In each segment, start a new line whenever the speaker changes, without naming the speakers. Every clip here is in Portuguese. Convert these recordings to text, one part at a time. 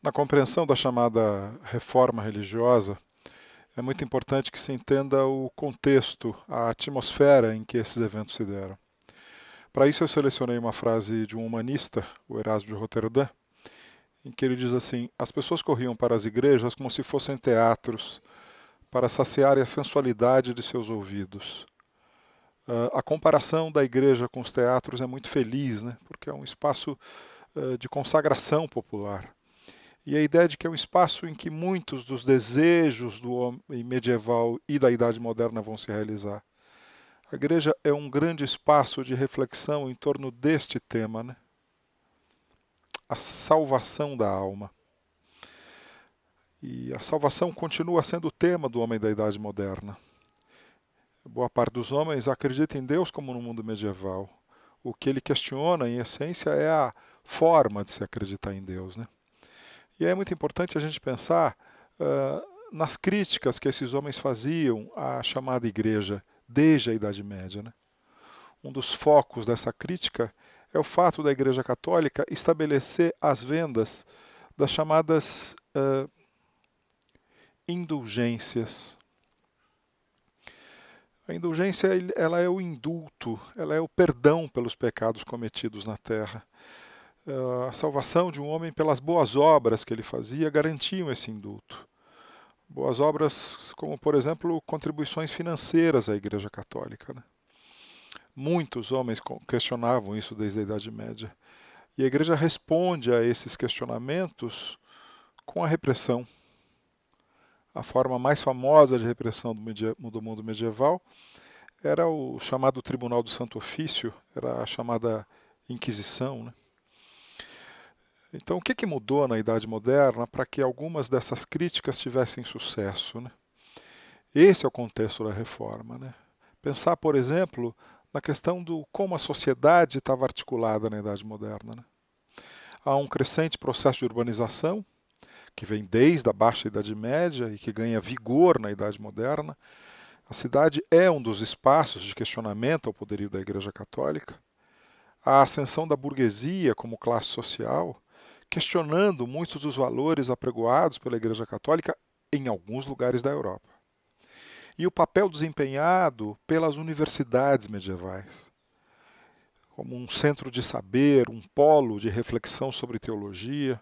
Na compreensão da chamada reforma religiosa, é muito importante que se entenda o contexto, a atmosfera em que esses eventos se deram. Para isso, eu selecionei uma frase de um humanista, o Erasmo de Roterdã, em que ele diz assim: as pessoas corriam para as igrejas como se fossem teatros, para saciarem a sensualidade de seus ouvidos. A comparação da igreja com os teatros é muito feliz, né? Porque é um espaço de consagração popular. E a ideia de que é um espaço em que muitos dos desejos do homem medieval e da Idade Moderna vão se realizar. A igreja é um grande espaço de reflexão em torno deste tema, né? A salvação da alma. E a salvação continua sendo o tema do homem da Idade Moderna. Boa parte dos homens acredita em Deus como no mundo medieval. O que ele questiona, em essência, é a forma de se acreditar em Deus, né? E é muito importante a gente pensar nas críticas que esses homens faziam à chamada igreja desde a Idade Média, né? Um dos focos dessa crítica é o fato da Igreja Católica estabelecer as vendas das chamadas indulgências. A indulgência ela é o indulto, ela é o perdão pelos pecados cometidos na terra. A salvação de um homem pelas boas obras que ele fazia garantiam esse indulto. Boas obras como, por exemplo, contribuições financeiras à Igreja Católica, né? Muitos homens questionavam isso desde a Idade Média. E a Igreja responde a esses questionamentos com a repressão. A forma mais famosa de repressão do mundo medieval era o chamado Tribunal do Santo Ofício, era a chamada Inquisição, né? Então, o que mudou na Idade Moderna para que algumas dessas críticas tivessem sucesso, né? Esse é o contexto da reforma, né? Pensar, por exemplo, na questão do como a sociedade estava articulada na Idade Moderna, né? Há um crescente processo de urbanização, que vem desde a Baixa Idade Média e que ganha vigor na Idade Moderna. A cidade é um dos espaços de questionamento ao poderio da Igreja Católica. A ascensão da burguesia como classe social, questionando muitos dos valores apregoados pela Igreja Católica em alguns lugares da Europa. E o papel desempenhado pelas universidades medievais, como um centro de saber, um polo de reflexão sobre teologia.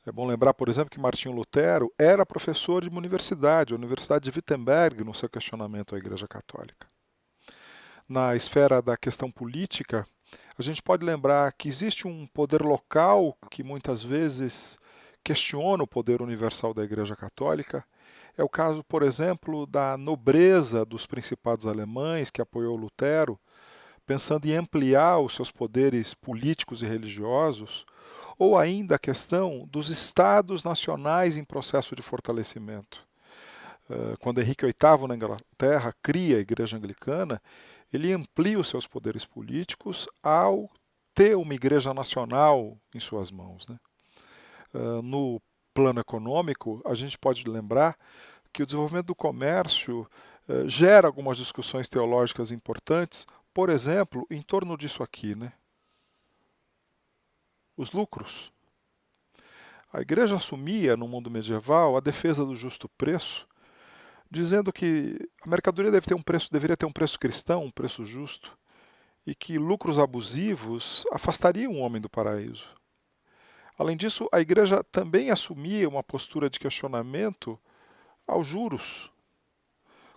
É bom lembrar, por exemplo, que Martinho Lutero era professor de uma universidade, a Universidade de Wittenberg, no seu questionamento à Igreja Católica. Na esfera da questão política, a gente pode lembrar que existe um poder local que muitas vezes questiona o poder universal da Igreja Católica. É o caso, por exemplo, da nobreza dos principados alemães que apoiou Lutero, pensando em ampliar os seus poderes políticos e religiosos, ou ainda a questão dos estados nacionais em processo de fortalecimento. Quando Henrique VIII, na Inglaterra, cria a Igreja Anglicana, ele amplia os seus poderes políticos ao ter uma igreja nacional em suas mãos, né? No plano econômico, a gente pode lembrar que o desenvolvimento do comércio gera algumas discussões teológicas importantes, por exemplo, em torno disso aqui, né? Os lucros. A igreja assumia, no mundo medieval, a defesa do justo preço, dizendo que a mercadoria deveria ter um preço cristão, um preço justo, e que lucros abusivos afastariam o homem do paraíso. Além disso, a igreja também assumia uma postura de questionamento aos juros,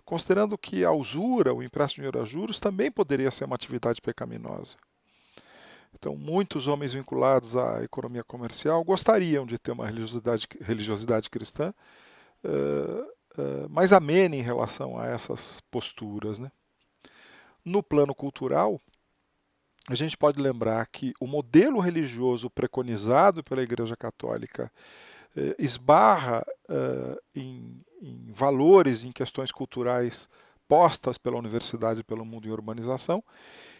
considerando que a usura, o empréstimo de dinheiro a juros, também poderia ser uma atividade pecaminosa. Então, muitos homens vinculados à economia comercial gostariam de ter uma religiosidade cristã mais amena em relação a essas posturas, né? No plano cultural, a gente pode lembrar que o modelo religioso preconizado pela Igreja Católica esbarra em valores, em questões culturais postas pela universidade e pelo mundo em urbanização,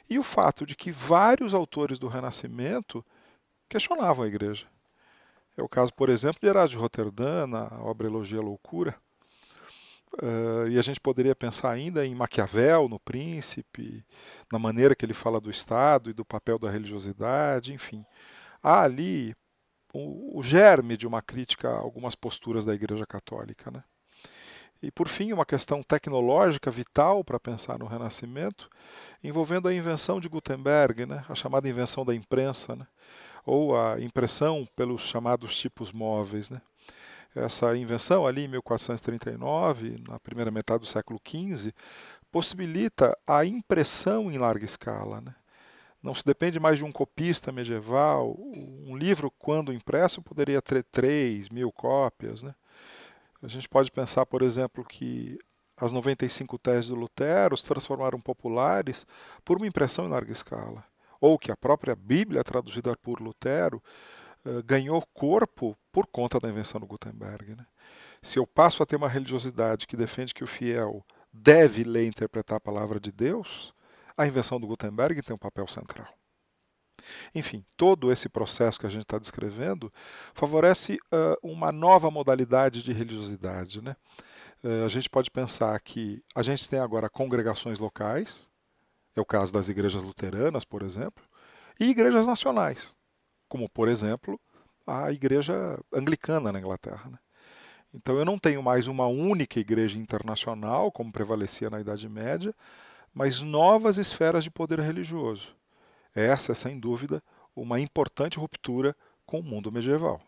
e o fato de que vários autores do Renascimento questionavam a Igreja. É o caso, por exemplo, de Erasmo de Roterdã, na obra Elogia à Loucura. E a gente poderia pensar ainda em Maquiavel, no Príncipe, na maneira que ele fala do Estado e do papel da religiosidade, enfim. Há ali o germe de uma crítica a algumas posturas da Igreja Católica, né? E, por fim, uma questão tecnológica vital para pensar no Renascimento, envolvendo a invenção de Gutenberg, né? A chamada invenção da imprensa, né? Ou a impressão pelos chamados tipos móveis, né? Essa invenção, ali em 1439, na primeira metade do século XV, possibilita a impressão em larga escala, né? Não se depende mais de um copista medieval. Um livro, quando impresso, poderia ter 3.000 cópias, né? A gente pode pensar, por exemplo, que as 95 teses do Lutero se transformaram populares por uma impressão em larga escala. Ou que a própria Bíblia, traduzida por Lutero, ganhou corpo por conta da invenção do Gutenberg, né? Se eu passo a ter uma religiosidade que defende que o fiel deve ler e interpretar a palavra de Deus, a invenção do Gutenberg tem um papel central. Enfim, todo esse processo que a gente está descrevendo favorece uma nova modalidade de religiosidade, né? A gente pode pensar que a gente tem agora congregações locais, é o caso das igrejas luteranas, por exemplo, e igrejas nacionais, como, por exemplo, a igreja anglicana na Inglaterra, né? Então eu não tenho mais uma única igreja internacional, como prevalecia na Idade Média, mas novas esferas de poder religioso. Essa é, sem dúvida, uma importante ruptura com o mundo medieval.